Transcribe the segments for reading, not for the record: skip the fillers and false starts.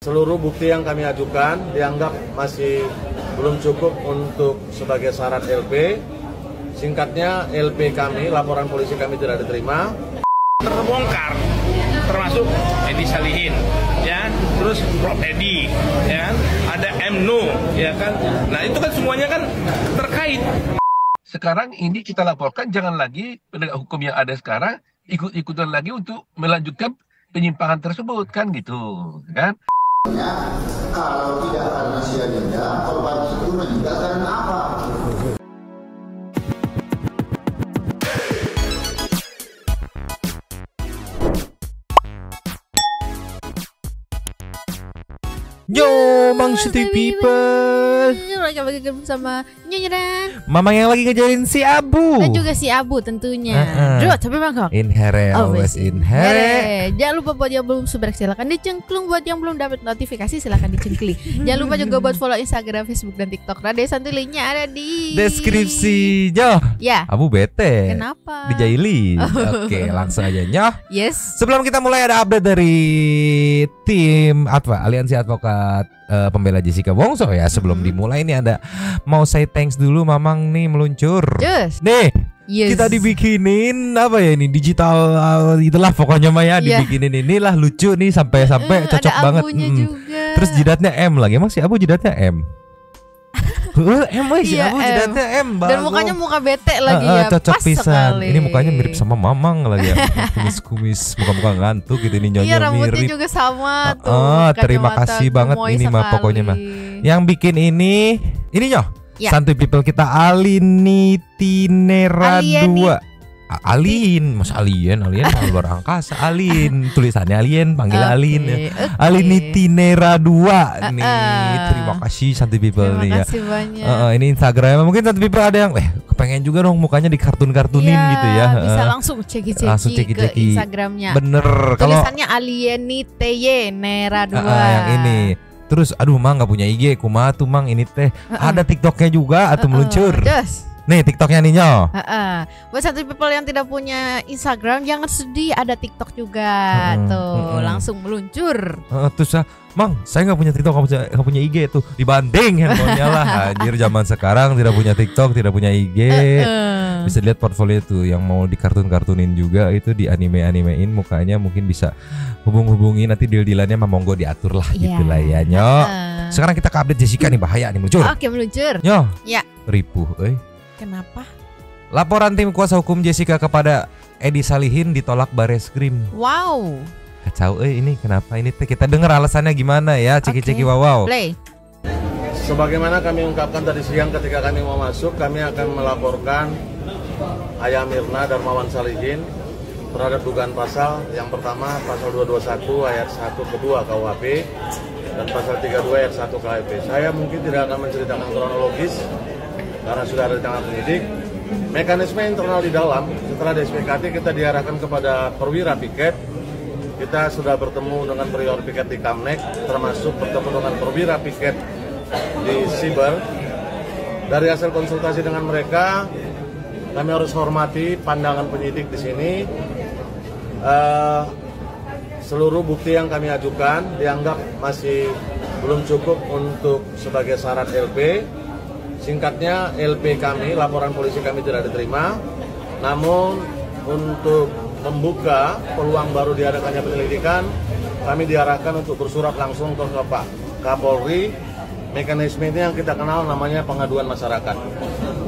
Seluruh bukti yang kami ajukan dianggap masih belum cukup untuk sebagai syarat LP. Singkatnya, LP kami, laporan polisi kami tidak diterima. Terbongkar, termasuk Edi Salihin, ya, terus Prof Edi, ya, ada MNU, ya kan. Nah itu kan semuanya kan terkait. Sekarang ini kita laporkan, jangan lagi penegak hukum yang ada sekarang ikut-ikutan lagi untuk melanjutkan penyimpangan tersebut, kan gitu, kan? Kalau tidak karena cyanida, korban itu meninggal karena apa? Yo, Bang Shitty People, lagi bersama Nyonya dan Mama yang lagi ngejarin si Abu dan juga si Abu tentunya. Tapi Bangkok Inhere, always inhere. Jangan lupa buat yang belum subscribe silahkan dicengklung, buat yang belum dapat notifikasi silahkan dicengkli. Jangan lupa juga buat follow Instagram, Facebook dan TikTok Rade Santuy, linknya ada di deskripsi. Nyoh, ya. Abu bete. Kenapa? Dijailin. Oke, langsung aja Nyoh. Yes. Sebelum kita mulai ada update dari tim Aliansi Advokat Pembela Jessica Wongso ya. Sebelum dimulai ini ada mau say thanks dulu, Mamang nih meluncur. Yes. Nih. Yes. Kita dibikinin apa ya ini digital itulah pokoknya Maya dibikinin inilah lucu nih sampai cocok ada banget. Juga. Terus jidatnya M lagi. Emang si Abu jidatnya M. M si Abu jidatnya M. Dan mukanya muka bete lagi ya. Cocok pas pisan. sekali. Ini mukanya mirip sama Mamang lagi ya. Kumis-kumis, muka-muka ngantuk gitu, ini nyonya iya, rambutnya mirip. juga sama tuh. Terima kasih banget ini mah pokoknya mah. Yang bikin ini Nyoh. Ya. Santuy People kita Alinitinera 2. Mas alien luar angkasa. Alin tulisannya alien, panggil Alin ya. Alinitinera 2 nih. Terima kasih Santuy People nih ya. Terima kasih banyak. Ini Instagram mungkin Santuy People ada yang kepengen juga dong mukanya di kartun-kartunin gitu ya. Bisa langsung ceki-ceki ke Instagramnya. Bener. Tulisannya Alinitinera 2. Yang ini. Terus aduh Mang nggak punya IG, kumaha tuh Mang ini teh. Ada TikToknya juga atau meluncur. Nih TikToknya nih Nyoh. Buat Santuy People yang tidak punya Instagram jangan sedih, ada TikTok juga tuh langsung meluncur. Terus Mang saya nggak punya TikTok, nggak punya IG tuh, dibanding handphonenya lah. Anjir zaman sekarang tidak punya TikTok, tidak punya IG. Bisa lihat portfolio tuh yang mau dikartun-kartunin juga itu di animein mukanya, mungkin bisa hubungi nanti deal-dealannya mah monggo diatur lah gitulah ya Nyoh. Sekarang kita ke update Jessica nih, bahaya nih meluncur. Oke meluncur. Nyoh. Ya. Ripuh Kenapa? Laporan tim kuasa hukum Jessica kepada Edi Salihin ditolak Bareskrim. Wow. Kacau ini kenapa ini teh, kita dengar alasannya gimana ya. Ceki-ceki wow. Play. Sebagaimana kami ungkapkan tadi siang ketika kami mau masuk, kami akan melaporkan Ayah Mirna Darmawan Salihin terhadap dugaan pasal yang pertama pasal 221 ayat 1 kedua KUHP dan pasal 32 ayat 1 KHP. Saya mungkin tidak akan menceritakan kronologis karena sudah ada di tangan penyidik. Mekanisme internal di dalam, setelah di SPKT kita diarahkan kepada perwira piket. Kita sudah bertemu dengan perwira piket di Kamnek, termasuk bertemu dengan perwira piket di Siber. Dari hasil konsultasi dengan mereka, kami harus hormati pandangan penyidik di sini. Seluruh bukti yang kami ajukan dianggap masih belum cukup untuk sebagai syarat LP. Singkatnya, LP kami, laporan polisi kami tidak diterima. Namun untuk membuka peluang baru diadakannya penyelidikan, kami diarahkan untuk bersurat langsung ke Pak Kapolri. Mekanisme ini yang kita kenal namanya pengaduan masyarakat.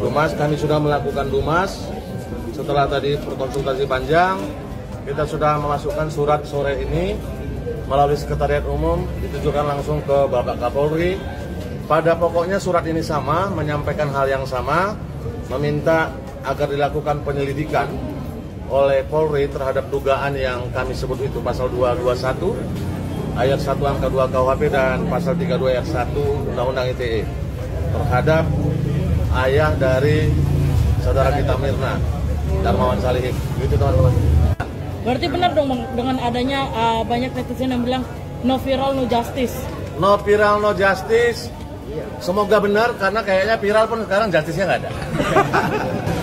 Dumas, kami sudah melakukan Dumas. Setelah tadi berkonsultasi panjang, kita sudah memasukkan surat sore ini melalui Sekretariat Umum, ditujukan langsung ke Bapak Kapolri. Pada pokoknya surat ini sama, menyampaikan hal yang sama, meminta agar dilakukan penyelidikan oleh Polri terhadap dugaan yang kami sebut itu pasal 221 ayat 1 angka 2 KUHP dan pasal 32 ayat 1 Undang-Undang ITE terhadap ayah dari saudara kita Mirna Darmawan Salihin. Gitu teman-teman. Berarti benar dong Bang, dengan adanya banyak netizen yang bilang no viral no justice. No viral no justice. Semoga benar karena kayaknya viral pun sekarang justice-nya nggak ada.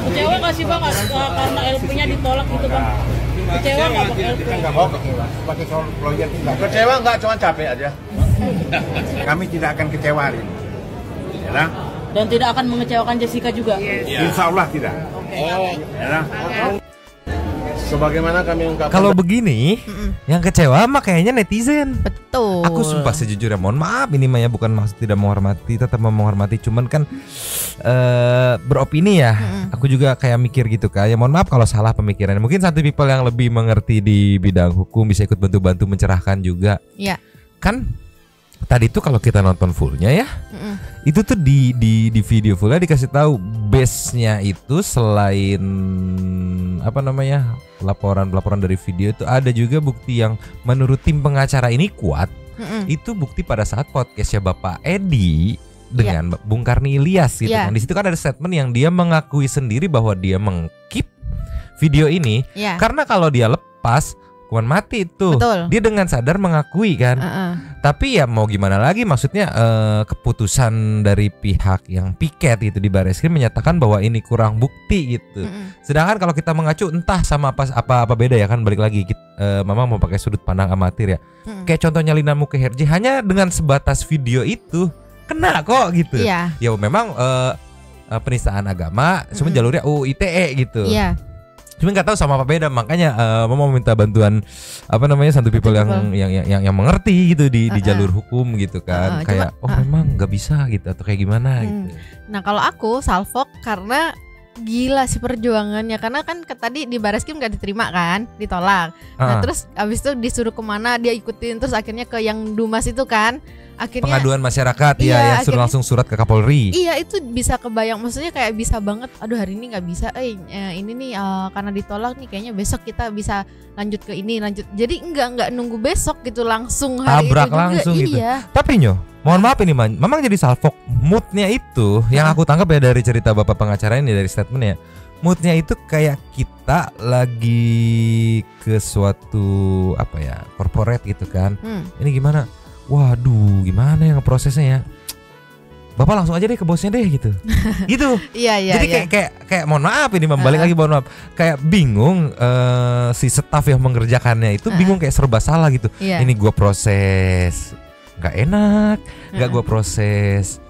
Kecewa nggak sih Bang karena LP-nya ditolak gitu Bang? Kecewa nggak pakai LP? Kecewa nggak, cuma capek aja. Kami tidak akan kecewa hari ini. Ya, Dan tidak akan mengecewakan Jessica juga. Insya Allah tidak. Ya, Sebagaimana kami ungkapkan Kalau begini, yang kecewa mah kayaknya netizen. Betul. Aku sumpah sejujurnya mohon maaf ini mah ya, bukan maksud tidak menghormati, tetap menghormati, cuman kan beropini ya. Aku juga kayak mikir gitu kan. Ya mohon maaf kalau salah pemikirannya. Mungkin satu people yang lebih mengerti di bidang hukum bisa ikut bantu-bantu mencerahkan juga. Iya. Kan tadi tuh kalau kita nonton fullnya ya, itu tuh di video fullnya dikasih tahu base-nya itu selain apa namanya laporan dari video itu ada juga bukti yang menurut tim pengacara ini kuat. Itu bukti pada saat podcastnya Bapak Edi dengan Bung Karni Ilyas gitu kan. Di situ kan ada statement yang dia mengakui sendiri bahwa dia mengkeep video ini karena kalau dia lepas hukuman mati itu. Betul. Dia dengan sadar mengakui kan. Tapi ya mau gimana lagi, maksudnya keputusan dari pihak yang piket itu di Barreskrim menyatakan bahwa ini kurang bukti gitu. Sedangkan kalau kita mengacu entah sama apa beda ya kan, balik lagi Mama mau pakai sudut pandang amatir ya. Kayak contohnya Lina Mukherjee hanya dengan sebatas video itu kena kok gitu. Ya memang penistaan agama cuma jalurnya UU ITE gitu. Cuma nggak tahu sama apa beda, makanya mau minta bantuan apa namanya satu people yang mengerti gitu di jalur hukum gitu kan. Kayak memang nggak bisa gitu atau kayak gimana gitu. Nah kalau aku salfok karena gila sih perjuangannya, karena kan tadi di Barreskrim nggak diterima kan, ditolak. Nah terus abis itu disuruh kemana dia ikutin, terus akhirnya ke yang Dumas itu kan. Akhirnya pengaduan masyarakat ya suruh langsung surat ke Kapolri. Iya itu bisa kebayang, maksudnya kayak bisa banget. Aduh hari ini nggak bisa, ini nih karena ditolak nih kayaknya besok kita bisa lanjut ke ini Jadi nggak nunggu besok gitu, langsung hari tabrak itu juga. Langsung gitu. Iya. Tapi mohon maaf ini memang jadi salfok moodnya itu yang aku tangkap ya dari cerita Bapak pengacara ini, dari statementnya. Moodnya itu kayak kita lagi ke suatu apa ya corporate gitu kan. Ini gimana? Waduh, gimana ya ngeprosesnya ya? Bapak langsung aja deh ke bosnya deh gitu. Gitu. Iya. Jadi kayak mohon maaf ini membalik lagi mohon maaf. Kayak bingung si staf yang mengerjakannya itu bingung, kayak serba salah gitu. Ini gua proses nggak enak, nggak gua proses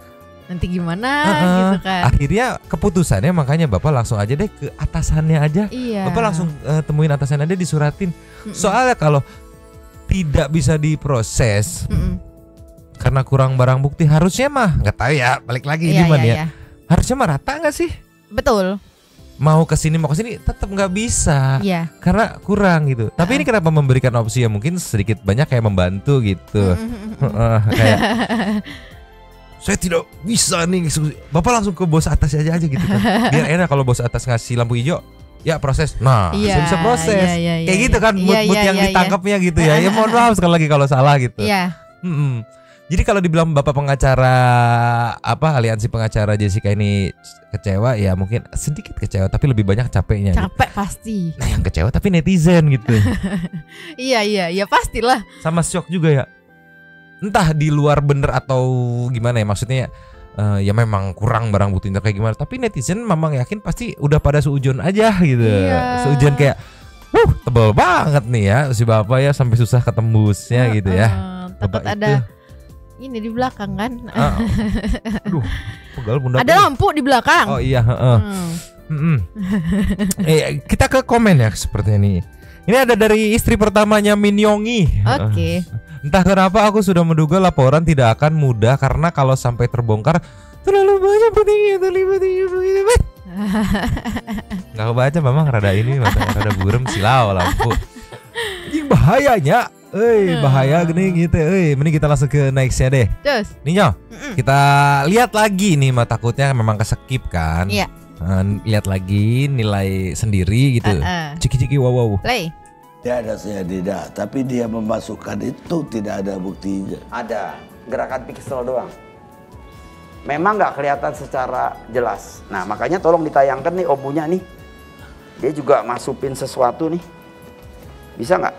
nanti gimana gitu kan. Akhirnya keputusannya makanya Bapak langsung aja deh ke atasannya aja. Bapak langsung temuin atasannya aja, disuratin. Soalnya kalau tidak bisa diproses karena kurang barang bukti, harusnya mah nggak tahu ya, balik lagi ini ya. Harusnya mah rata nggak sih? Betul. Mau kesini mau kesini tetap nggak bisa, karena kurang gitu. Tapi ini kenapa memberikan opsi yang mungkin sedikit banyak kayak membantu gitu. Kayak saya tidak bisa nih, Bapak langsung ke bos atas aja gitu kan. Biar enak kalau bos atas ngasih lampu hijau, ya proses. Nah, bisa proses. Kayak gitu kan mood yang ditangkapnya gitu ya. Ya mohon maaf sekali lagi kalau salah gitu. Jadi kalau dibilang Bapak pengacara aliansi pengacara Jessica ini kecewa, ya mungkin sedikit kecewa tapi lebih banyak capeknya. Capek gitu. Pasti. Nah, yang kecewa tapi netizen gitu. Iya pastilah. Sama shock juga ya. Entah di luar bener atau gimana ya, maksudnya ya memang kurang barang bukti kayak gimana, tapi netizen memang yakin pasti udah pada seujon aja gitu. Seujon kayak tebel banget nih ya si Bapak ya, sampai susah ketembusnya gitu ya. Takut ada ini di belakang kan. Aduh, pegal bunda. Ada lampu di belakang. Oh iya, kita ke komen ya seperti ini. Ini ada dari istri pertamanya Min Yongi. Oke. Entah kenapa aku sudah menduga laporan tidak akan mudah, karena kalau sampai terbongkar terlalu banyak pentingnya, nggak kebaca memang rada ini rada burem silau lampu. Ini bahayanya, bahaya gini gitu. Mending kita langsung ke nextnya deh. Terus Ninyo, kita lihat lagi nih, takutnya memang kesekip kan. Iya. Lihat lagi nilai sendiri gitu. Ciki-ciki wow. Play. Tidak, saya tidak. Tapi dia memasukkan itu tidak ada buktinya. Ada gerakan pixel doang. Memang nggak kelihatan secara jelas. Nah makanya tolong ditayangkan nih obunya nih. Dia juga masukin sesuatu nih. Bisa nggak?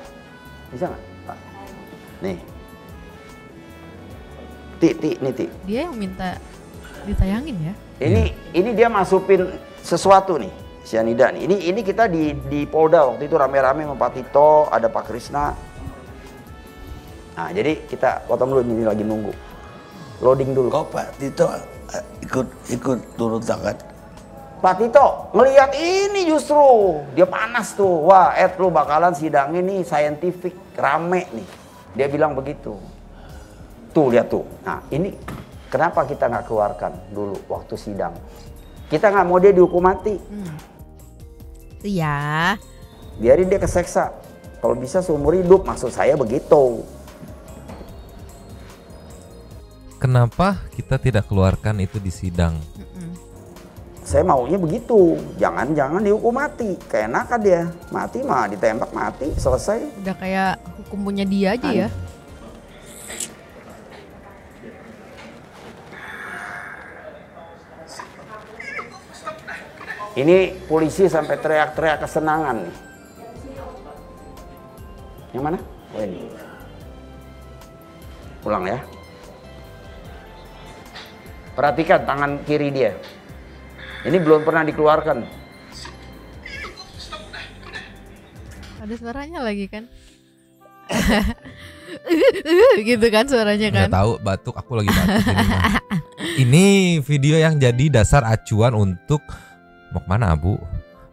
Bisa nggak? Nih. Ti. Dia yang minta ditayangin ya. Ini dia masukin sesuatu nih. Cyanida nih. Ini kita di Polda waktu itu rame-rame sama Pak Tito, ada Pak Krisna. Nah, jadi kita potong dulu, ini lagi nunggu. Loading dulu. Kok Pak Tito ikut turun tangan? Pak Tito ngelihat ini justru dia panas tuh. Wah, lu bakalan sidang ini scientific, rame nih. Dia bilang begitu. Tuh lihat tuh. Nah, ini kenapa kita nggak keluarkan dulu waktu sidang? Kita nggak mau dia dihukum mati. Iya. Biarin dia keseksa. Kalau bisa seumur hidup, maksud saya begitu. Kenapa kita tidak keluarkan itu di sidang? Saya maunya begitu, jangan dihukum mati. Keenakan dia, mati mah ditembak mati, selesai. Udah kayak hukum punya dia aja ya. Ini polisi sampai teriak-teriak kesenangan nih. Yang mana? Oh ini. Pulang ya. Perhatikan tangan kiri dia. Ini belum pernah dikeluarkan. Ada suaranya lagi kan? Gitu kan suaranya kan? Nggak tahu, batuk, aku lagi batuk ini mah. Ini video yang jadi dasar acuan untuk mau kemana Bu?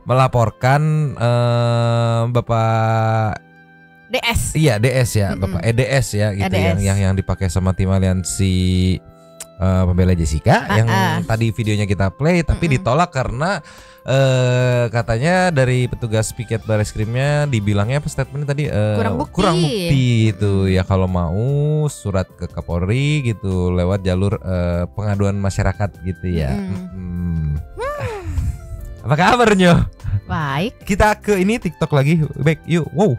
Melaporkan Bapak DS. Iya DS ya, Bapak EDS ya gitu, EDS. yang dipakai sama tim aliansi pembela Jessica yang tadi videonya kita play, tapi ditolak karena katanya dari petugas piket Bareskrimnya dibilangnya apa statementnya tadi kurang bukti itu ya, kalau mau surat ke Kapolri gitu lewat jalur pengaduan masyarakat gitu ya. Apa kabarnya? Baik. Kita ke ini TikTok lagi, baik yuk. Wow.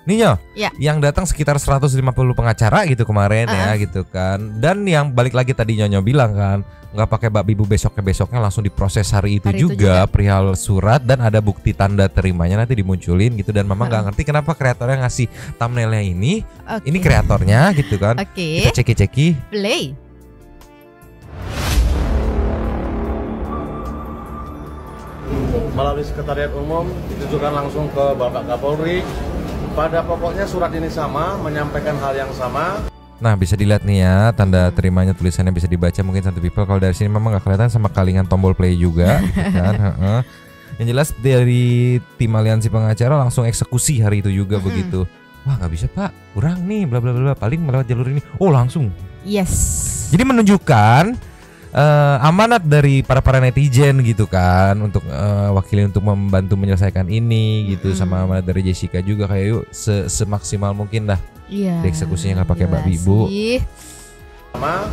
Nih Nyo, yang datang sekitar 150 pengacara gitu kemarin ya gitu kan. Dan yang balik lagi tadi Nyonya bilang kan, nggak pakai babi bu besoknya langsung diproses hari itu juga perihal surat dan ada bukti tanda terimanya nanti dimunculin gitu. Dan Mama nggak ngerti kenapa kreatornya ngasih thumbnailnya ini kreatornya gitu kan. Kita ceki-ceki. Play. Melalui Sekretariat Umum ditujukan langsung ke Bapak Kapolri. Pada pokoknya surat ini sama, menyampaikan hal yang sama. Nah bisa dilihat nih ya, tanda terimanya tulisannya bisa dibaca mungkin satu people. Kalau dari sini memang nggak kelihatan sama kalingan tombol play juga gitu kan. Yang jelas dari tim aliansi pengacara langsung eksekusi hari itu juga begitu. Wah nggak bisa Pak, kurang nih bla bla bla, paling melewat jalur ini. Oh langsung. Yes. Jadi menunjukkan amanat dari para netizen gitu kan untuk wakili untuk membantu menyelesaikan ini gitu, sama amanat dari Jessica juga kayak yuk semaksimal mungkin dah dieksekusinya nggak pakai babi bu. Sama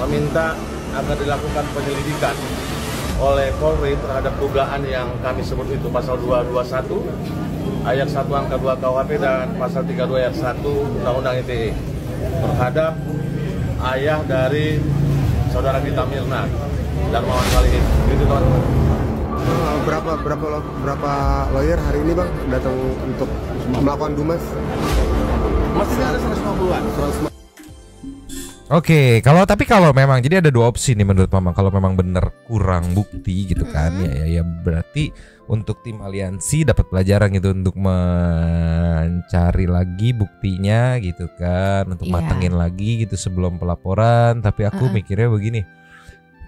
meminta agar dilakukan penyelidikan oleh Polri terhadap dugaan yang kami sebut itu pasal 221 ayat 1 angka 2 KUHP dan pasal 32 ayat 1 Undang-Undang ITE terhadap ayah dari Saudara Gita Mirna, Darmawan Salihin. Gitu teman-teman. Berapa lawyer hari ini Bang datang untuk melakukan dumas? Mestinya ada 150-an. Oke, kalau memang jadi ada dua opsi nih menurut Mama. Kalau memang benar kurang bukti gitu kan, ya berarti untuk tim aliansi dapat pelajaran gitu untuk mencari lagi buktinya gitu kan, untuk matengin lagi gitu sebelum pelaporan. Tapi aku mikirnya begini,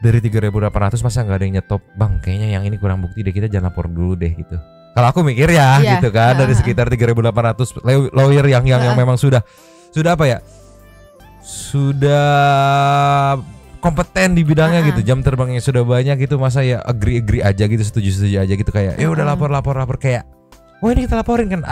dari 3.800 masa nggak ada yang nyetop, Bang kayaknya yang ini kurang bukti deh, kita jangan lapor dulu deh gitu. Kalau aku mikir ya gitu kan, dari sekitar 3.800 lawyer yang memang sudah apa ya, sudah kompeten di bidangnya gitu, jam terbangnya sudah banyak gitu, masa ya agree aja gitu, setuju aja gitu, kayak ya udah lapor kayak oh ini kita laporin kan,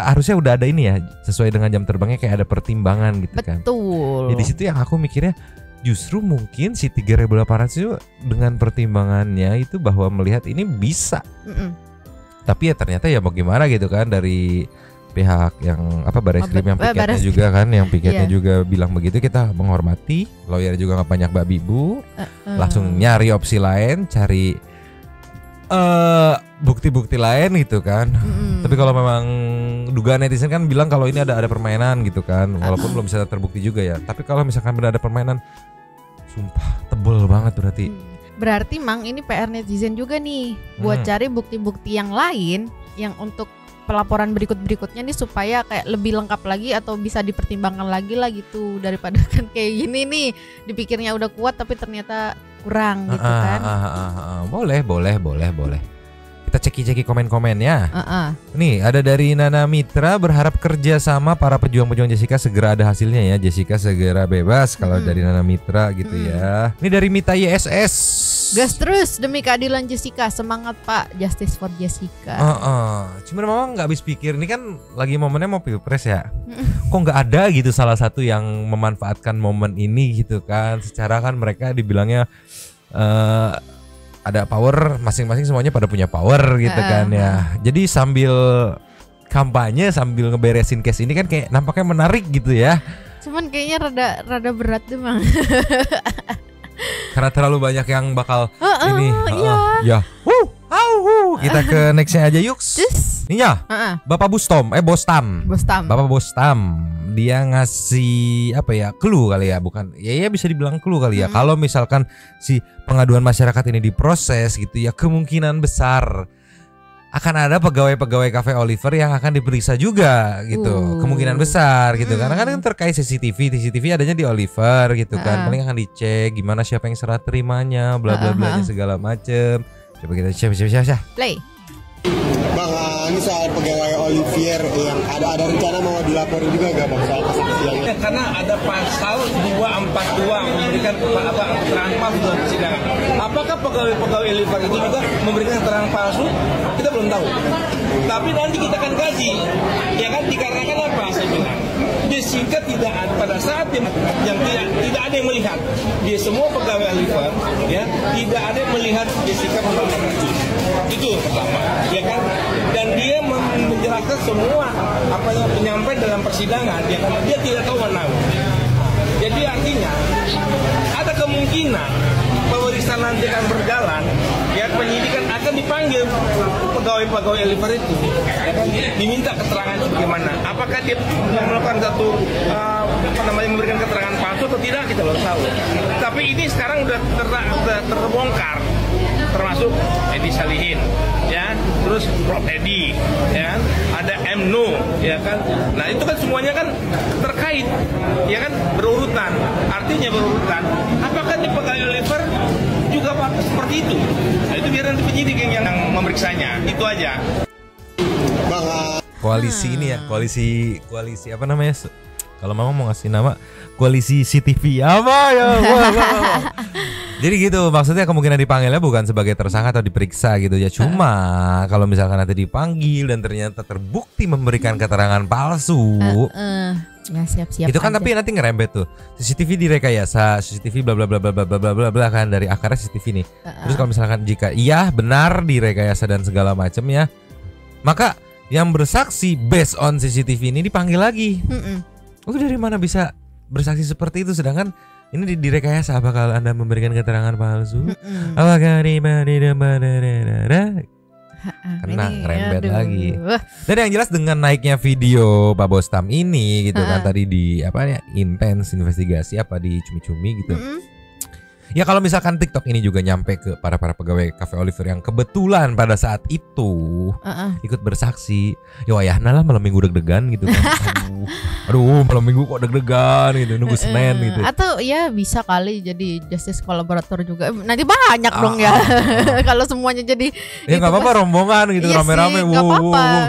harusnya udah ada ini ya sesuai dengan jam terbangnya, kayak ada pertimbangan gitu kan. Betul. Ya di situ yang aku mikirnya justru mungkin si 3.800 itu dengan pertimbangannya itu bahwa melihat ini bisa. Tapi ya ternyata ya bagaimana gitu kan, dari pihak yang Bareskrim yang piketnya juga kan, yang piketnya juga bilang begitu, kita menghormati. Lawyer juga nggak banyak babi bu, langsung nyari opsi lain, cari bukti-bukti lain gitu kan. Tapi kalau memang dugaan netizen kan bilang kalau ini ada permainan gitu kan, walaupun belum bisa terbukti juga ya. Tapi kalau misalkan benar ada permainan, sumpah tebel banget berarti. Berarti Mang ini PR netizen juga nih buat cari bukti-bukti yang lain yang untuk pelaporan berikutnya nih supaya kayak lebih lengkap lagi atau bisa dipertimbangkan lagi lah gitu, daripada kan kayak gini nih dipikirnya udah kuat tapi ternyata kurang gitu kan. Boleh. Kita ceki komen-komennya. Nih ada dari Nana Mitra, berharap kerja sama para pejuang-pejuang Jessica segera ada hasilnya ya. Jessica segera bebas kalau dari Nana Mitra gitu ya. Ini dari Mita YSS. Gas terus demi keadilan Jessica, semangat Pak, justice for Jessica. Cuman memang nggak habis pikir, ini kan lagi momennya mau pilpres ya. Kok nggak ada gitu salah satu yang memanfaatkan momen ini gitu kan. Secara kan mereka dibilangnya ada power, masing-masing semuanya pada punya power gitu kan ya. Jadi sambil kampanye sambil ngeberesin case ini kan kayak nampaknya menarik gitu ya. Cuman kayaknya rada berat tuh Bang. Karena terlalu banyak yang bakal ini. Iya. Kita ke nextnya aja yuk. Nih ya, Bapak Bostam. Bapak Bostam. Dia ngasih apa ya, clue kali ya, bukan ya bisa dibilang clue kali ya. Kalau misalkan si pengaduan masyarakat ini diproses gitu ya, kemungkinan besar akan ada pegawai-pegawai Cafe Oliver yang akan diperiksa juga gitu. Kemungkinan besar gitu. Karena kan terkait CCTV adanya di Oliver gitu kan. Paling akan dicek gimana, siapa yang serah terimanya, bla bla bla segala macem. Coba kita cek. Play. Bang, ini soal pegawai Olivier yang ada rencana mau dilaporin juga gak Bang soal kasus yang Ya, karena ada pasal 242 memberikan keterangan palsu dalam persidangan. Apakah pegawai Oliver itu juga memberikan keterangan palsu? Kita belum tahu. Tapi nanti kita akan kaji. Ya kan, dikarenakan apa saya bilang? Jessica tidak ada pada saat yang tidak ada yang melihat. Dia semua pegawai Oliver ya, tidak ada yang melihat Jessica menggunakan racun. Itu yang pertama, ya kan? Dan dia menjelaskan semua apa yang penyampaian dalam persidangan, ya kan? Dia tidak tahu mana. Jadi artinya ada kemungkinan pemeriksaan nanti akan berjalan, ya penyidikan akan dipanggil pegawai-pegawai Oliver itu, ya kan? Diminta keterangan bagaimana. Apakah dia melakukan satu memberikan keterangan palsu atau tidak, kita belum tahu. Tapi ini sekarang sudah terbongkar, termasuk Edi Salihin, ya, terus Prof Edi, ya, ada MNU, ya kan. Nah itu kan semuanya kan terkait, ya kan, berurutan. Artinya berurutan. Apakah di pegawai Oliver juga seperti itu? Nah itu biar nanti penyidik yang memeriksanya. Itu aja. Koalisi ini ya, koalisi apa namanya? Kalau mama mau ngasih nama koalisi CTV apa ya? Jadi gitu, maksudnya kemungkinan dipanggilnya bukan sebagai tersangka atau diperiksa gitu ya. Cuma kalau misalkan nanti dipanggil dan ternyata terbukti memberikan keterangan palsu, ya siap-siap. itu kan aja. Tapi nanti ngerembet tuh. CCTV direkayasa, CCTV bla bla bla bla bla bla bla bla kan dari akarnya CCTV nih. Terus kalau misalkan jika iya benar direkayasa dan segala macam ya, maka yang bersaksi based on CCTV ini dipanggil lagi. Dari mana bisa bersaksi seperti itu, sedangkan ini direkayasa? Apakah Anda memberikan keterangan palsu? Apakah kena ngerembet lagi. Dan yang jelas dengan naiknya video Pak Bostam ini gitu kan, tadi di apa ya, intens investigasi apa di cumi-cumi gitu. Ya kalau misalkan TikTok ini juga nyampe ke para pegawai Cafe Oliver yang kebetulan pada saat itu ikut bersaksi, ya wayahna lah malam minggu deg-degan gitu kan. Aduh malam minggu kok deg-degan gitu, nunggu Senin gitu. Atau ya bisa kali jadi justice kolaborator juga. Nanti banyak dong ya. Kalau semuanya jadi ya nggak apa-apa, rombongan gitu, iya rame-rame,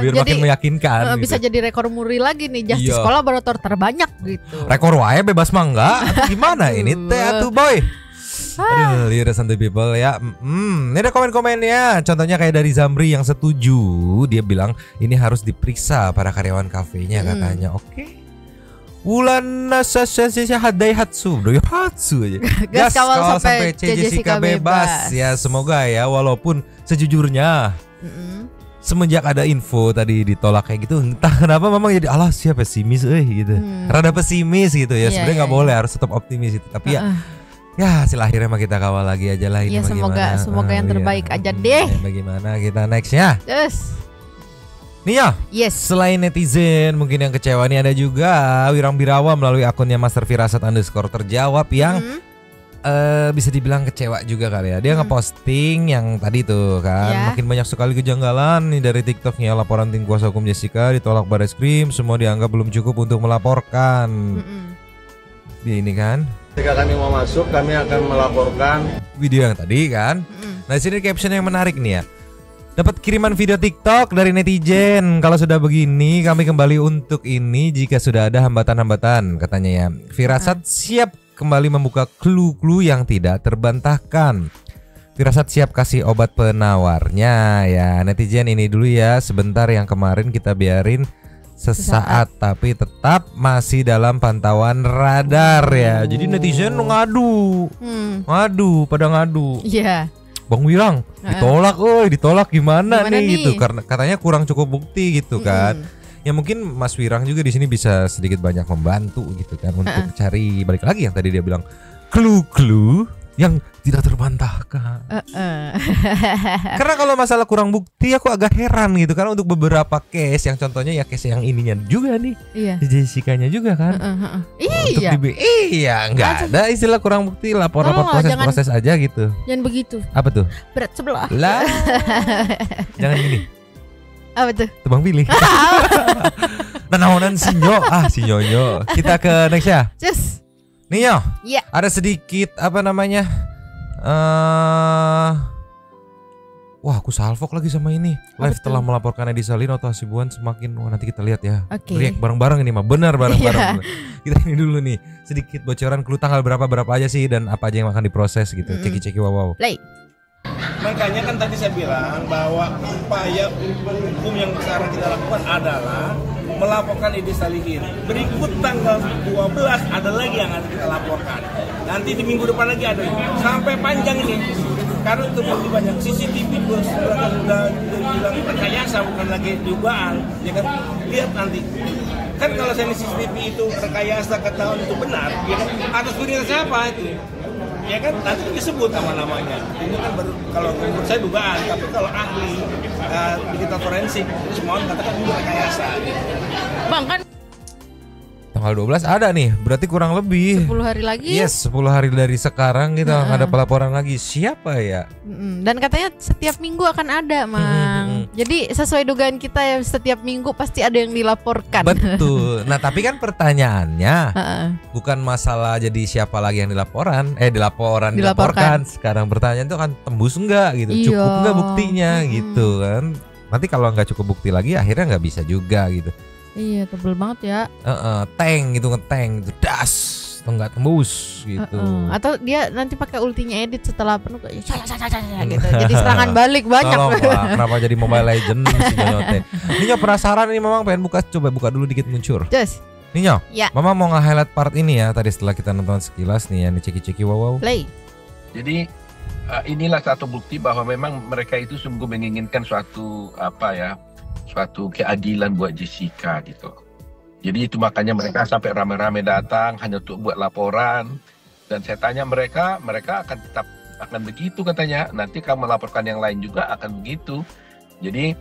biar jadi, makin meyakinkan. Bisa gitu. Jadi rekor muri lagi nih, justice kolaborator terbanyak gitu. Rekor wae bebas mangga atau gimana ini teh atuh boy? Aduh, lihat santai people ya. Ini ada komen-komennya. Contohnya kayak dari Zamri yang setuju. Dia bilang ini harus diperiksa para karyawan kafenya katanya. Oke. Wulan nasasya hadai hatsu, doyo hatsu aja. Gas kawal sampai Jessica bebas. Ya semoga ya, walaupun sejujurnya semenjak ada info tadi ditolak kayak gitu, entah kenapa memang jadi alah siapa pesimis gitu. Rada pesimis gitu ya. Sebenarnya nggak boleh, harus tetap optimis itu. Tapi ya hasil akhirnya mah kita kawal lagi aja lah ini. Ya semoga yang terbaik aja deh. Bagaimana kita nextnya? Nih ya, selain netizen mungkin yang kecewa nih, ada juga Wirang Birawa melalui akunnya Master Firasat _ terjawab yang bisa dibilang kecewa juga kali ya. Dia ngeposting yang tadi tuh kan, makin banyak sekali kejanggalan nih dari TikToknya. Laporan tim kuasa hukum Jessica ditolak Barreskrim, semua dianggap belum cukup untuk melaporkan. Dia ini kan. Ketika kami mau masuk, kami akan melaporkan video yang tadi kan. Nah, di sini caption yang menarik nih ya. Dapat kiriman video TikTok dari netizen. Kalau sudah begini, kami kembali untuk ini jika sudah ada hambatan-hambatan, katanya ya. Firasat siap kembali membuka clue-clue yang tidak terbantahkan. Firasat siap kasih obat penawarnya ya. Netizen ini dulu ya, sebentar, yang kemarin kita biarin sesaat tapi tetap masih dalam pantauan radar ya. Jadi netizen ngadu. Pada ngadu. Iya. Bang Wirang ditolak gimana nih gitu, karena katanya kurang cukup bukti gitu kan. Ya mungkin Mas Wirang juga di sini bisa sedikit banyak membantu gitu kan untuk cari, balik lagi yang tadi dia bilang, clue-clue yang tidak terbantahkan. Karena kalau masalah kurang bukti aku agak heran gitu kan untuk beberapa case, yang contohnya ya case yang ininya juga nih. Jessica-nya juga kan. Iya, nggak ada istilah kurang bukti, lapor-lapor proses aja gitu. Jangan begitu. Apa tuh? Berat sebelah. Lah. Jangan gini. Apa tuh? Tebang pilih. Nanaonan sinyo. Sinyonyo. Kita ke next ya. Cus. Ninyo. Iya. Ada sedikit apa namanya? Wah, aku salfok lagi sama ini. Live telah melaporkan Edi Salin atau Hasibuan semakin. Nanti kita lihat ya. React bareng-bareng ini mah. Benar bareng-bareng. Kita ini dulu nih. Sedikit bocoran clue tanggal berapa aja sih dan apa aja yang akan diproses gitu. Ceki-ceki wow. Play. Makanya kan tadi saya bilang bahwa upaya hukum yang sekarang kita lakukan adalah melaporkan Edi Salihin. Berikut tanggal 12 ada lagi yang harus kita laporkan. Nanti di minggu depan lagi ada. Sampai panjang ini. Karena itu lebih banyak CCTV sudah dibilang rekayasa, bukan lagi dugaan. Ya kan, lihat nanti. Kan kalau saya CCTV itu rekayasa ketahuan itu benar, ya kan, atas perintah siapa itu? Ya kan, nanti disebut nama-namanya. Ini kan baru, kalau menurut saya dugaan, tapi kalau ahli digital forensik semua katakan ini rekayasa. Bang, kan tanggal 12 ada nih, berarti kurang lebih 10 hari lagi. Yes, 10 hari dari sekarang kita ada pelaporan lagi. Siapa ya? Dan katanya setiap minggu akan ada, Mang. Jadi sesuai dugaan kita ya, setiap minggu pasti ada yang dilaporkan. Betul. Nah, tapi kan pertanyaannya bukan masalah jadi siapa lagi yang dilaporkan. Sekarang pertanyaan itu kan tembus enggak gitu, cukup enggak buktinya gitu kan. Nanti kalau nggak cukup bukti lagi akhirnya nggak bisa juga gitu. Iya, tebel banget ya. Tank gitu, ngeteng gitu, das, nggak tembus gitu. Atau dia nanti pakai ultinya Edit setelah penuh kayak gitu. Jadi serangan balik banyak. Kenapa jadi Mobile Legend si Nyote? Ninyo penasaran ini, Mamang pengen coba buka dulu dikit muncul. Yes. Ninyo, ya. Mama mau nge-highlight part ini ya tadi setelah kita nonton sekilas nih yang ceki-ceki wow. Play. Jadi inilah satu bukti bahwa memang mereka itu sungguh menginginkan suatu keadilan buat Jessica gitu. Jadi itu makanya mereka sampai rame-rame datang hanya untuk buat laporan. Dan saya tanya mereka akan begitu katanya. Nanti kamu laporkan yang lain juga akan begitu. Jadi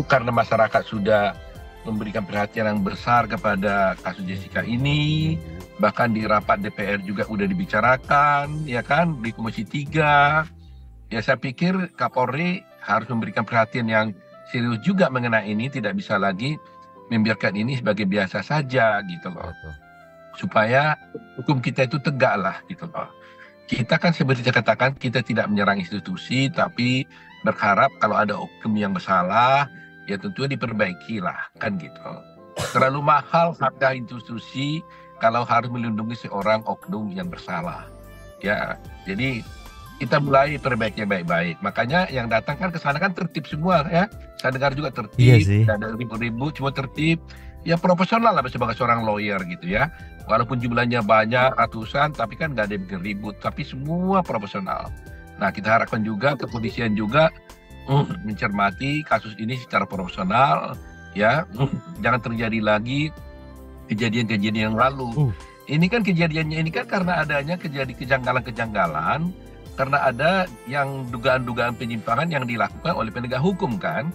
karena masyarakat sudah memberikan perhatian yang besar kepada kasus Jessica ini, bahkan di rapat DPR juga udah dibicarakan, ya kan, di Komisi 3. Ya saya pikir Kapolri harus memberikan perhatian yang serius juga mengenai ini, tidak bisa lagi membiarkan ini sebagai biasa saja gitu loh. Supaya hukum kita itu tegak lah gitu loh. Kita kan seperti saya katakan, kita tidak menyerang institusi, tapi berharap kalau ada hukum yang bersalah, ya tentu diperbaiki lah kan gitu. Terlalu mahal harga institusi kalau harus melindungi seorang oknum yang bersalah. Ya, jadi kita mulai perbaiki baik-baik. Makanya yang datang kan ke sana kan tertib semua ya. Saya dengar juga tertib, tidak ada ribut-ribut, cuma tertib. Ya profesional lah sebagai seorang lawyer gitu ya. Walaupun jumlahnya banyak ratusan, tapi kan nggak ada yang bikin ribut. Tapi semua profesional. Nah kita harapkan juga kepolisian juga mencermati kasus ini secara profesional ya. Jangan terjadi lagi kejadian-kejadian yang lalu. Ini kan kejadiannya ini kan karena adanya kejanggalan-kejanggalan. Karena ada yang dugaan-dugaan penyimpangan yang dilakukan oleh penegak hukum kan.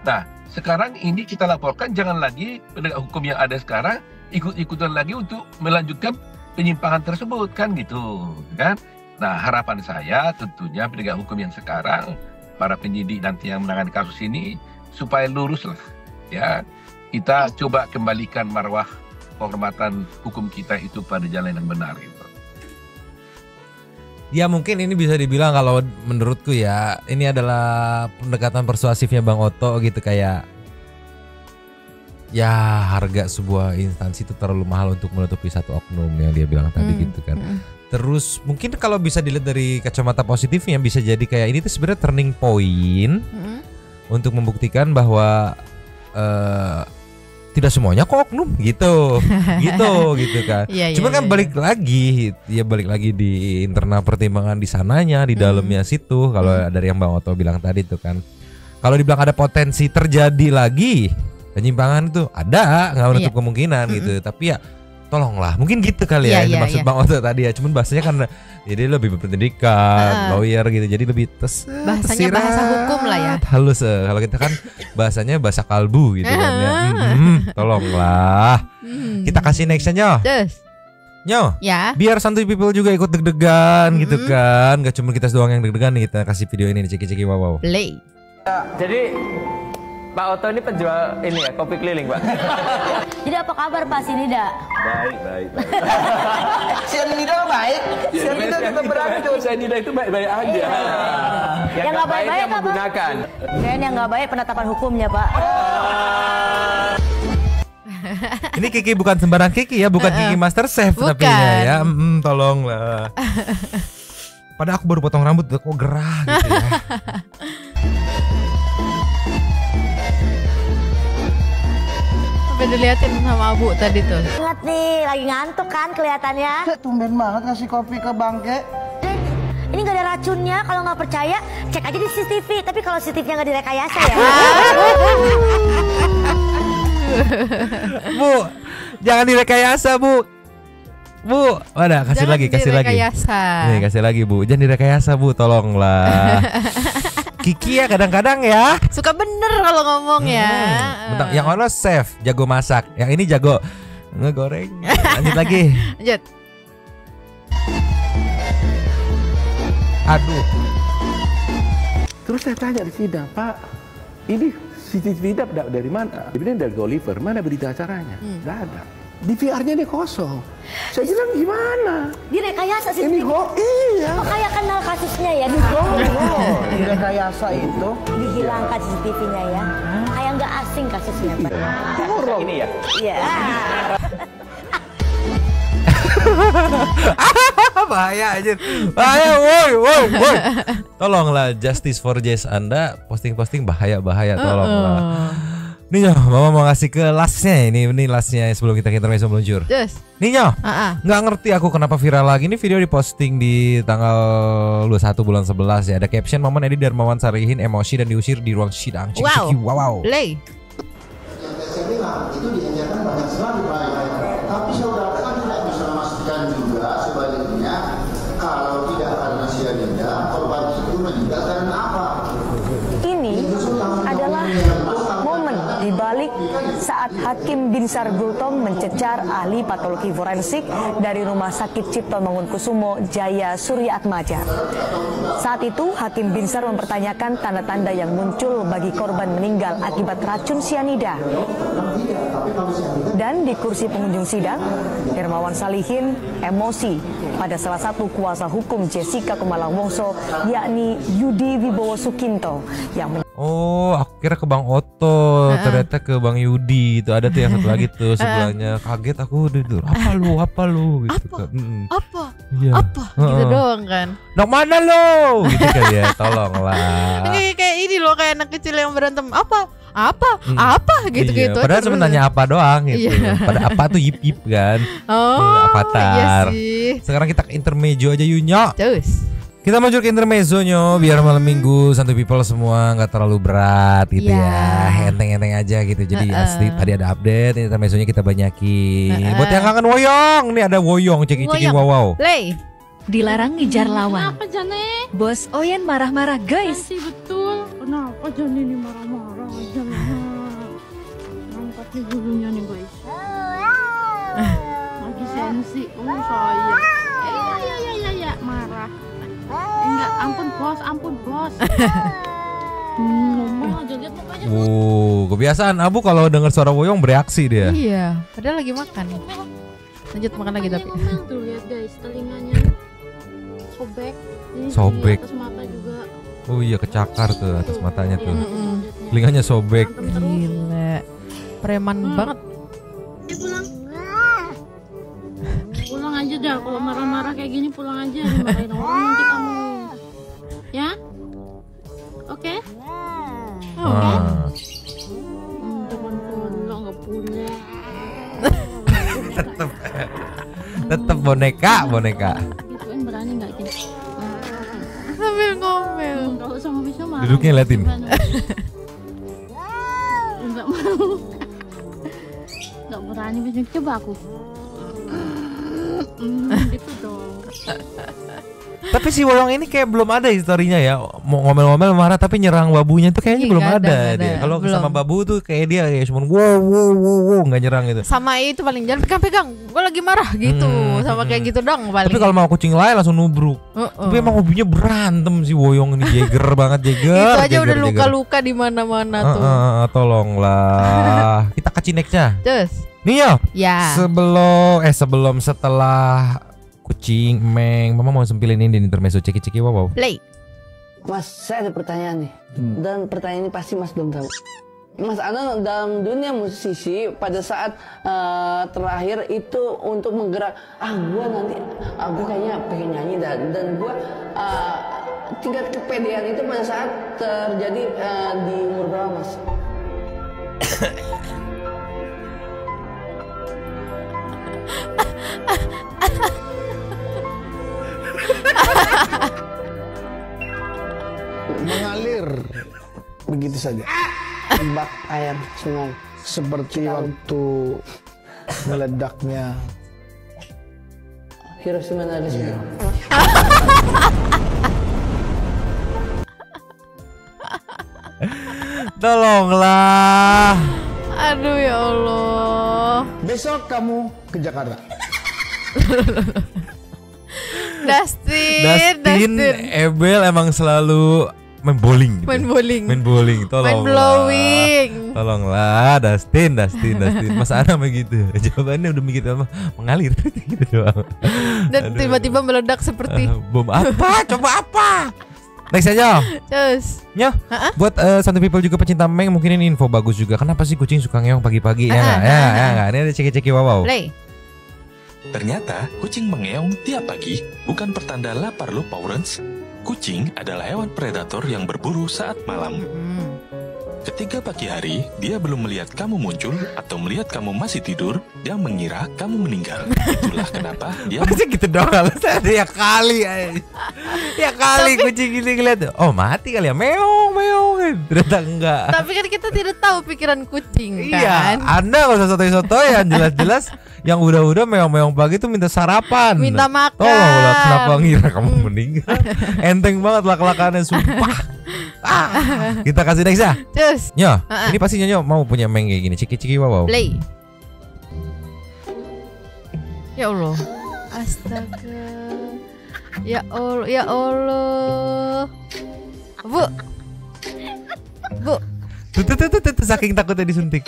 Nah sekarang ini kita laporkan, jangan lagi penegak hukum yang ada sekarang ikut-ikutan lagi untuk melanjutkan penyimpangan tersebut kan gitu kan. Nah harapan saya tentunya penegak hukum yang sekarang, para penyidik nanti yang menangani kasus ini supaya lurus lah ya. Kita coba kembalikan marwah kehormatan hukum kita itu pada jalan yang benar gitu. Ya mungkin ini bisa dibilang kalau menurutku ya ini adalah pendekatan persuasifnya Bang Oto gitu, kayak ya harga sebuah instansi itu terlalu mahal untuk menutupi satu oknum yang dia bilang tadi gitu kan. Terus mungkin kalau bisa dilihat dari kacamata positifnya bisa jadi kayak ini tuh sebenarnya turning point untuk membuktikan bahwa tidak semuanya kok oknum gitu gitu kan. Cuma kan balik lagi di internal pertimbangan di sananya, di dalamnya situ. Kalau dari yang Bang Oto bilang tadi tuh kan, kalau dibilang ada potensi terjadi lagi penyimpangan itu ada, nggak menutup kemungkinan gitu. Tapi ya tolonglah, mungkin gitu kali ya yang maksud Bang Oto tadi ya. Cuman bahasanya karena jadi lebih berpendidikan, lawyer gitu, jadi lebih bahasanya bahasa hukum lah ya. Halus, kalau kita kan bahasanya bahasa kalbu gitu kan ya. Tolonglah. Kita kasih nextnya Nyo. Ya. Biar santuy people juga ikut deg-degan gitu kan. Gak cuma kita doang yang deg-degan nih, kita kasih video ini ceki-ceki wow. Play. Jadi Pak Oto ini penjual ini ya, kopi keliling, Pak. Jadi apa kabar Pak Sinida? Baik. Sinida baik. Sinida kita berani tuh. Sinida itu baik-baik aja. Yang nggak baik-baik yang menggunakan. Dan yang nggak baik penetapan hukumnya, Pak. Ini Kiki bukan sembarang Kiki ya, bukan Kiki Master Chef tapi ya. Tolonglah. Padahal aku baru potong rambut kok gerah gitu ya. Sampai diliatin sama Abu tadi tuh. Ingat nih, lagi ngantuk kan kelihatannya. Tumben banget ngasih kopi ke Bangke. Ini nggak ada racunnya, kalau nggak percaya cek aja di CCTV. Tapi kalau CCTV-nya nggak direkayasa ya. Bu, jangan direkayasa Bu. Mana kasih Jangan lagi. Nih kasih lagi Bu, jangan direkayasa Bu, tolonglah. Kiki ya kadang-kadang ya suka bener kalau ngomong ya. Bentar, yang ono chef jago masak, yang ini jago ngegoreng. Lanjut lagi. Lanjut. Aduh. Terus saya tanya di sidang, Pak, ini CCTV dari mana? Ini dari Oliver, mana berita acaranya? Nggak ada. Di VR-nya ini kosong. Saya bilang gimana? Direkayasa sih. Ini iya. Makanya kenal kasusnya ya. Direkayasa itu dihilangkan CCTV-nya ya. Kayak nggak asing kasusnya, Pak. Ini ya. Iya. Bahaya aja. Bahaya, woi. Tolonglah justice for Jess Anda posting-posting bahaya tolonglah. Nih Mama mau ngasih ke lastnya ini lastnya sebelum kita intermezzo meluncur. Nih nggak ngerti aku kenapa viral lagi. Ini video diposting di tanggal 21 bulan 11 ya. Ada caption momen Edi Darmawan Sarihin emosi dan diusir di ruang sidang. Wow. Play. Yang saya bilang itu diajarkan banyak sekali baik. Tapi saudara kan tidak bisa memastikan juga sebaliknya kalau tidak karena cyanida korban itu meninggal karena apa? Ini adalah momen di balik saat Hakim Binsar Gultom mencecar ahli patologi forensik dari Rumah Sakit Cipto Mangunkusumo Jaya Surya Atmaja. Saat itu Hakim Binsar mempertanyakan tanda-tanda yang muncul bagi korban meninggal akibat racun cyanida. Dan di kursi pengunjung sidang, Hermawan Salihin emosi pada salah satu kuasa hukum Jessica Kumala Wongso, yakni Yudi Wibowo Sukinto yang Oh, aku kira ke Bang Oto, ternyata ke Bang Yudi itu ada tuh yang satu lagi tuh sebelahnya. Kaget aku dulu. Apa lu gitu kan. Apa gitu doang kan. Nak mana lo? Gitu kan ya, tolonglah. Kayak ini loh, kayak anak kecil yang berantem. Apa gitu-gitu. Padahal cuma nanya apa doang gitu. Pada apa tuh yip kan. Avatar. Iya sih. Sekarang kita ke intermezzo aja Yunya. Terus. Kita maju ke intermezzo-nya biar malam minggu santuy people semua nggak terlalu berat gitu ya, enteng-enteng aja gitu. Jadi asli tadi ada update, intermezzo-nya kita banyakin. Buat yang kangen Woyong, nih ada Woyong ceki-ceki wow. Play. Dilarang ngejar lawan. Kenapa Jane? Bos Oyen marah-marah guys. Sih betul. Kenapa Jane ini marah-marah? Angkat nih bulunya nih guys. Lagi apaan sih? Oh sayang. Ya marah. Enggak, ampun bos. Ngomong aja lihat mukanya. Kebiasaan Abu kalau dengar suara Woyong bereaksi dia. Iya, padahal lagi makan. Lanjut makan lagi tapi. Tuh lihat guys, telinganya sobek. Ini Sobek. di atas mata juga. Oh iya, kecakar tuh atas matanya tuh. Telinganya sobek. Gila. Preman banget. Pulang aja dah, kalau marah-marah kayak gini pulang aja, dimarahin orang nanti kamu. Ya? Oke? Teman pulang nggak punya. Tetep boneka. Gituin berani nggak gini? Sambil ngomel. Kalau sama bisa marah. Duduknya liatin. Nggak mau. Nggak berani bisa coba aku. Gitu dong. Tapi si Woyong ini kayak belum ada historinya ya. Mau ngomel-ngomel marah tapi nyerang babunya tuh kayaknya belum ada dia. Kalau sama babu tuh kayak dia kayak cuma wow nggak nyerang gitu. Sama itu paling jangan pegang-pegang. Gue lagi marah gitu. Sama kayak gitu dong paling. Tapi kalau mau kucing lain langsung nubruk. Tapi emang hobinya berantem si Woyong ini, Jager banget Jager. Itu aja udah luka-luka di mana-mana tuh. Tolonglah. Kita kasih nextnya. Terus. Nih yo. Ya. Setelah kucing, Meng, Mama mau sempilin ini di intermezzo ceki-ceki wow. Play. Mas, saya ada pertanyaan nih. Dan pertanyaan ini pasti Mas belum tahu. Mas Ana dalam dunia musisi pada saat terakhir itu untuk menggerak gue kayaknya pengen nyanyi dan gue tingkat kepedean itu pada saat terjadi di umur berapa Mas? Mengalir begitu saja bak air sungai seperti waktu meledaknya Hiroshima dan Nagasaki. Tolonglah. Aduh ya Allah. Besok kamu ke Jakarta. Dustin, Ebel emang selalu main bowling. Tolong. Main blowing. Tolonglah, Dustin. Mas Ana begitu. Jawabannya udah mikir apa? Mengalir gitu doang. Dan tiba-tiba meledak seperti bom apa? Coba apa? Next aja. Terus. Nyo, buat Santu People juga pecinta Meng, mungkin ini info bagus juga. Kenapa sih kucing suka ngeong pagi-pagi? Ya nggak? Ini ada ceki-ceki wow. Play. Ternyata kucing mengeong tiap pagi bukan pertanda lapar lo Paurens. Kucing adalah hewan predator yang berburu saat malam. Ketika pagi hari dia belum melihat kamu muncul atau melihat kamu masih tidur, dia mengira kamu meninggal. Itulah kenapa dia masih gitu dong. Ya kali kucing ini ngeliat, oh mati kali ya, meong ternyata enggak. Tapi kan kita tidak tahu pikiran kucing kan. Iya, Anda gak usah sotoy-sotoyan. Jelas-jelas yang udah meong-meong pagi tuh minta sarapan, minta makan. Tolonglah, kenapa ngira kamu meninggal? Enteng banget lak-lakannya, sumpah. Kita kasih next ya. Terus. Nyo, ini pasti Nyo mau punya Meng kayak gini, ciki-ciki wow. Play. Ya Allah. Astaga. Ya Allah. Bu. Tuh, saking takutnya disuntik.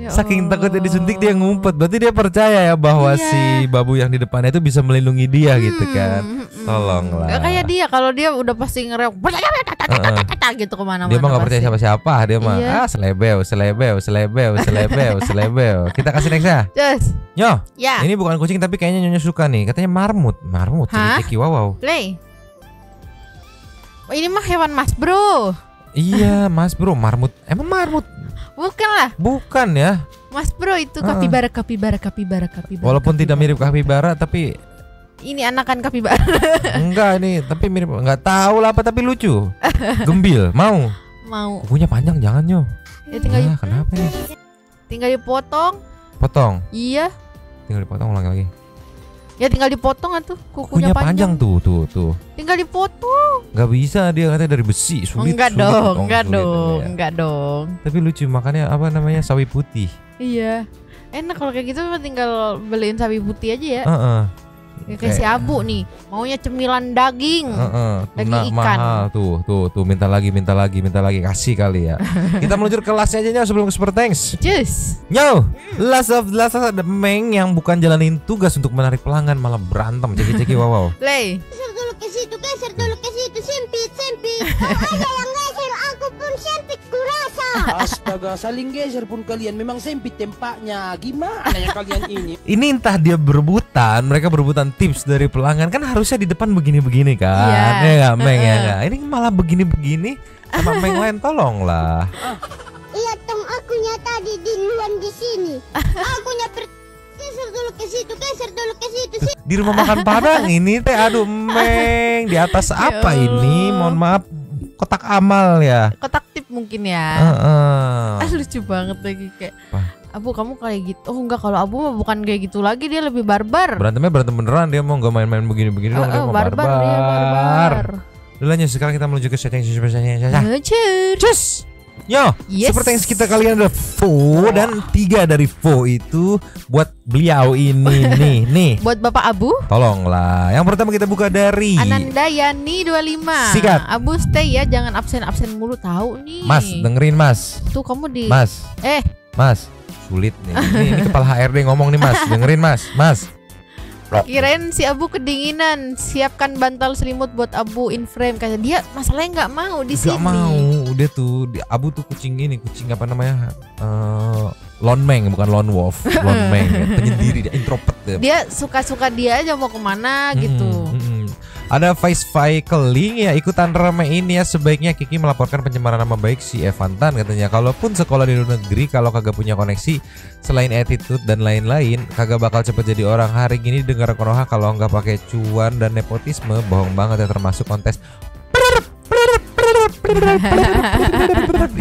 Saking takutnya disuntik dia ngumpet. Berarti dia percaya ya bahwa si babu yang di depannya itu bisa melindungi dia gitu kan. Tolonglah. Gak kayak dia, kalau dia udah pasti ngereok gitu kemana-mana. Dia mah gak percaya siapa-siapa. Dia mah selebeu. Kita kasih next ya. Nyo, ini bukan kucing tapi kayaknya Nyonya suka nih. Katanya marmut. Ceki wow. Play. Oh, ini mah hewan Mas Bro. Iya Mas Bro, marmut. Emang marmut? Bukan lah. Bukan ya. Mas Bro itu kapibara. Walaupun tidak mirip kapibara tapi ini anakan kapibara. Enggak ini, tapi mirip, enggak tahu lah apa tapi lucu. Gembil, mau. Kukunya panjang jangan Nyo. Ya tinggal kenapa nih? Tinggal dipotong. Potong. Iya. Tinggal dipotong ulang lagi. Ya tinggal dipotong tuh, kukunya panjang tuh. Tinggal dipotong. Gak bisa, dia katanya dari besi, sulit. Enggak dong. Tapi lucu, makanya apa namanya sawi putih. Iya. Enak kalau kayak gitu tinggal beliin sapi putih aja ya. Ya, kayak si Abu nih, maunya cemilan daging, daging ikan. Mahal tuh, minta lagi, kasih kali ya. Kita meluncur ke lastnya aja Nyo, sebelum ke Super Thanks. Yes. Nyo, last ada Meng yang bukan jalanin tugas untuk menarik pelanggan malah berantem, ceki wow. Lay. Geser dulu ke situ, sempit. Ada yang geser, aku pun sempit kurasa. Astaga, saling geser pun kalian, memang sempit tempatnya. Gimana ya kalian ini? Ini entah dia mereka berebutan tips dari pelanggan, kan harusnya di depan begini-begini kan. Ya nggak Meng ya nggak. Ini malah begini-begini sama Meng lain, tolonglah. Iya tong, akunya tadi di luar di sini. Akunya geser dulu ke situ. Di rumah makan Padang ini teh, aduh Meng, di atas apa ini? Mohon maaf, kotak amal ya. Kotak tip mungkin ya. Lucu banget lagi kayak. Abu kamu kayak gitu. Oh enggak, kalau Abu mah bukan kayak gitu lagi, dia lebih barbar. Berantem beneran, dia mau nggak main-main begini-begini dong, dia mau barbar. Udah lanjut, sekarang kita menuju ke setting Cus. Yo, Super Thanks kita kalian ada Vo dan 3 dari Vo itu buat beliau ini nih. Buat Bapak Abu. Tolonglah. Yang pertama kita buka dari Anandayani 25. Sikat. Abu stay ya, jangan absen mulu, tahu nih. Mas, dengerin Mas. Tuh kamu di Mas. Mas, sulit nih. Ini kepala HRD ngomong nih Mas. Dengerin Mas. Kirain si Abu kedinginan, siapkan bantal selimut buat Abu in frame. Kayak dia masalahnya nggak mau di sini. Nggak mau, udah tuh Abu tuh kucing apa namanya? Lone Meng, bukan lone wolf, lone Meng, penyendiri, dia introvert ya. Dia suka-suka dia aja mau kemana gitu. Ada Vice Cycling ya, ikutan ramein ya, sebaiknya Kiki melaporkan pencemaran nama baik si Evantan katanya. Kalaupun sekolah di luar negeri, kalau kagak punya koneksi selain attitude dan lain-lain, kagak bakal cepet jadi orang. Hari gini dengar Konoha kalau nggak pakai cuan dan nepotisme, bohong banget ya, termasuk kontes.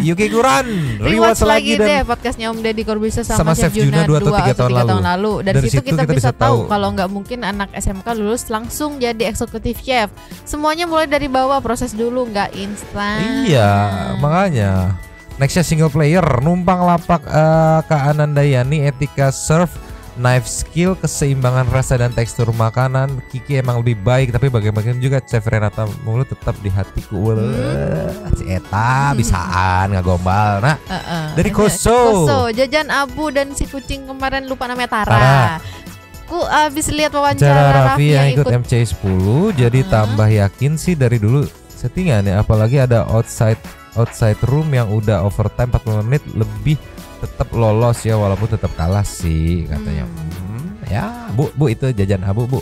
Yuki Kuran rewatch lagi deh podcastnya Om Deddy Corbuzier sama Chef Juna 2 atau 3 tahun lalu. Dari situ kita bisa tahu kalau nggak mungkin anak SMK lulus langsung jadi eksekutif chef. Semuanya mulai dari bawah, proses dulu, nggak instan. Iya, makanya nextnya single player, numpang lapak Kak Anandayani, etika serve, knife skill, keseimbangan rasa dan tekstur makanan. Kiki emang lebih baik, tapi bagaimanapun juga Chef Renata Mulu tetap di hatiku. Si Eta bisaan nggak gombal. Nah, dari Koso, jajan Abu dan si kucing kemarin lupa namanya Tara. Ku abis lihat wawancara Raffi yang ikut MC10, jadi tambah yakin sih dari dulu settingan ya. Apalagi ada outside room yang udah overtime 40 menit lebih, tetap lolos ya, walaupun tetap kalah sih katanya. Ya bu itu jajan Abu bu.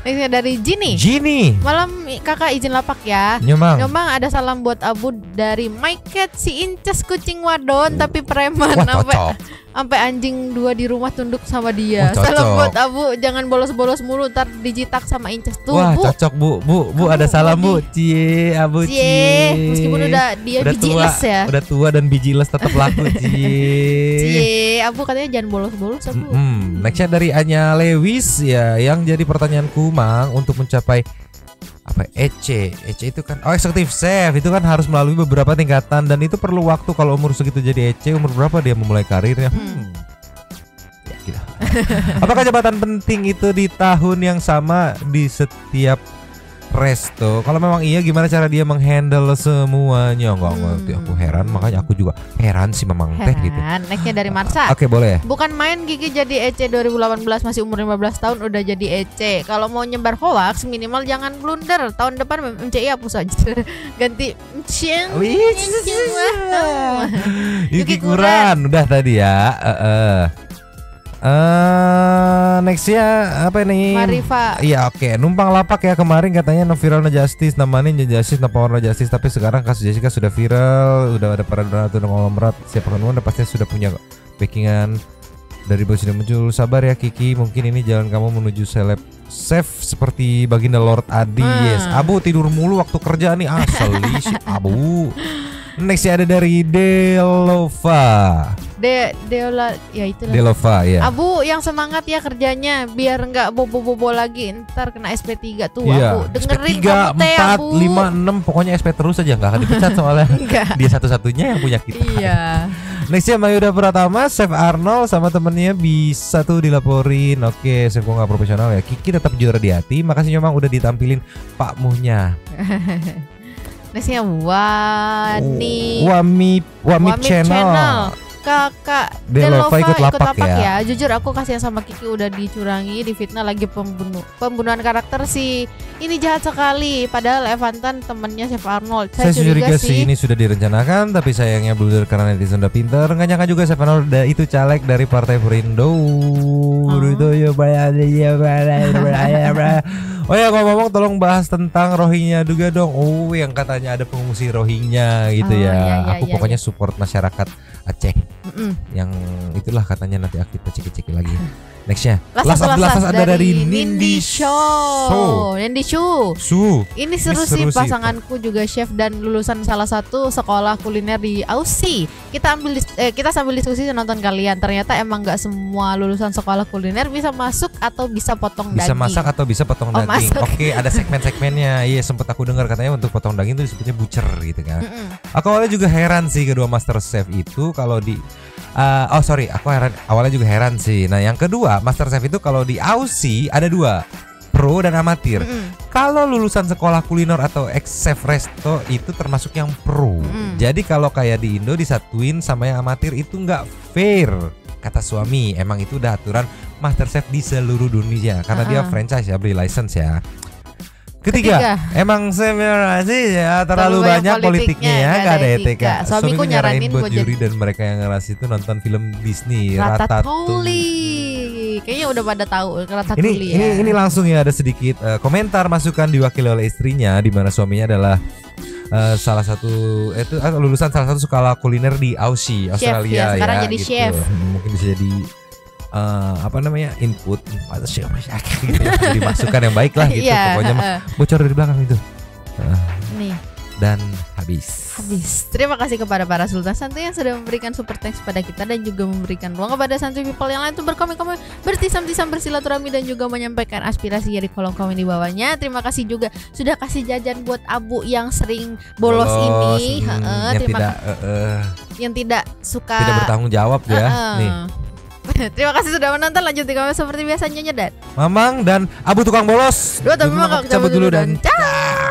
Nextnya dari Jini. Malam kakak izin lapak ya. Nyomang ada salam buat Abu dari My Cat, si Inces kucing wadon tapi preman. Sampai anjing 2 di rumah tunduk sama dia. Salam buat Abu, jangan bolos-bolos mulu, ntar dijitak sama Inces tuh. Wah, Bu. cocok bu ada salam bu. Cie Abu cie. Meskipun udah bijiles ya. Udah tua dan bijiles tetap laku cie. Abu katanya jangan bolos-bolos Abu. Nextnya dari Anya Lewis ya, yang jadi pertanyaanku Mang, untuk mencapai apa EC itu kan executive chef itu kan harus melalui beberapa tingkatan dan itu perlu waktu. Kalau umur segitu jadi EC, umur berapa dia memulai karirnya? Ya, gitu. Apakah jabatan penting itu di tahun yang sama di setiap resto? Kalau memang iya, gimana cara dia menghandle semuanya? Nggak ngerti, aku heran, makanya aku juga heran sih memang teh gitu. Nextnya dari Marsa. Oke, boleh. Bukan main Gigi jadi EC 2018, masih umur 15 tahun udah jadi EC. Kalau mau nyebar hoax minimal jangan blunder. Tahun depan MCI hapus aja. Ganti Yuki Kuran udah tadi ya. Nextnya apa nih? Marifa. Iya oke. Numpang lapak ya, kemarin katanya no viral no justice, namanin justice no power no justice, tapi sekarang kasus Jessica sudah viral, udah ada para donatur konglomerat, siapa kan udah pasti sudah punya backingan dari bos sudah muncul. Sabar ya Kiki, mungkin ini jalan kamu menuju seleb chef seperti Baginda Lord Adi. Yes, Abu tidur mulu waktu kerja nih, asli si Abu. Next ada dari Delova. Deola ya itulah. Delova ya. Abu yang semangat ya kerjanya biar nggak bobo-bobo lagi ntar kena SP3 tuh Iya. Abu. Dengerin SP3, kamu teh 4, Abu. 5, 6 pokoknya SP terus aja nggak akan dipecat soalnya. Dia satu-satunya yang punya kita. Iya. Nextnya Mayuda Pratama, Chef Arnold sama temennya bisa tuh dilaporin. Oke, Chef kok nggak profesional ya. Kiki tetap juara di hati. Makasih memang udah ditampilin Pak Muhnya. Nextnya Wami channel. Kakak Delova ikut lapak ya. Jujur aku kasihan sama Kiki udah dicurangi, difitnah lagi pembunuhan karakter sih. Ini jahat sekali. Padahal Evantan temennya Chef Arnold. Saya curiga sih ini sudah direncanakan, tapi sayangnya blunder karena netizen udah pinter. Nggak nyangka juga Chef Arnold itu caleg dari Partai Perindo. Oh ya, ngomong-ngomong tolong bahas tentang Rohingya juga dong. Oh, yang katanya ada pengungsi Rohingya gitu ya. Aku pokoknya support masyarakat Aceh. Yang itulah katanya nanti kita cek-cek lagi. Nextnya Last ada dari Nindi Show. Ini seru sih pasanganku juga chef dan lulusan salah satu sekolah kuliner di Aussie. Kita sambil diskusi nonton kalian. Ternyata emang nggak semua lulusan sekolah kuliner bisa masuk atau bisa potong daging. Bisa masak atau bisa potong daging. Oke, ada segmen-segmennya. Iya, sempat aku dengar katanya untuk potong daging itu disebutnya butcher gitu kan. Aku awalnya juga heran sih kedua master chef itu kalau di awalnya juga heran sih. Nah, yang kedua, master chef itu kalau di Aussie ada dua, pro dan amatir. Kalau lulusan sekolah kuliner atau ex-chef resto itu termasuk yang pro. Jadi kalau kayak di Indo disatuin sama yang amatir itu nggak fair. Kata suami, emang itu udah aturan master chef di seluruh dunia karena dia franchise ya, beli license ya. Ketiga, emang sebenarnya ya terlalu banyak politiknya ya, gak ada etika. Suamiku nyaranin buat juri dan mereka yang ngeras itu nonton film Disney Ratatouille. Kayaknya udah pada tahu Ratatouille ya. Ini langsung ya ada sedikit komentar masukan diwakili oleh istrinya, di mana suaminya adalah salah satu lulusan salah satu sekolah kuliner di Aussie, Australia ya. Sekarang jadi gitu. chef. Mungkin bisa jadi input gitu, dimasukkan yang baik lah gitu. Pokoknya bocor dari belakang itu. Nih. Dan habis. Terima kasih kepada para Sultan Santuy yang sudah memberikan super thanks pada kita dan juga memberikan ruang kepada Santuy people yang lain untuk berkomen-komen, bertisam-tisam, bersilaturahmi dan juga menyampaikan aspirasinya di kolom komen di bawahnya. Terima kasih juga sudah kasih jajan buat Abu yang sering bolos ini. Yang tidak suka, tidak bertanggung jawab ya. Nih. Terima kasih sudah menonton. Lanjut di komen seperti biasanya, Nyodat, Mamang dan Abu tukang bolos. Cabut dulu dan ciao.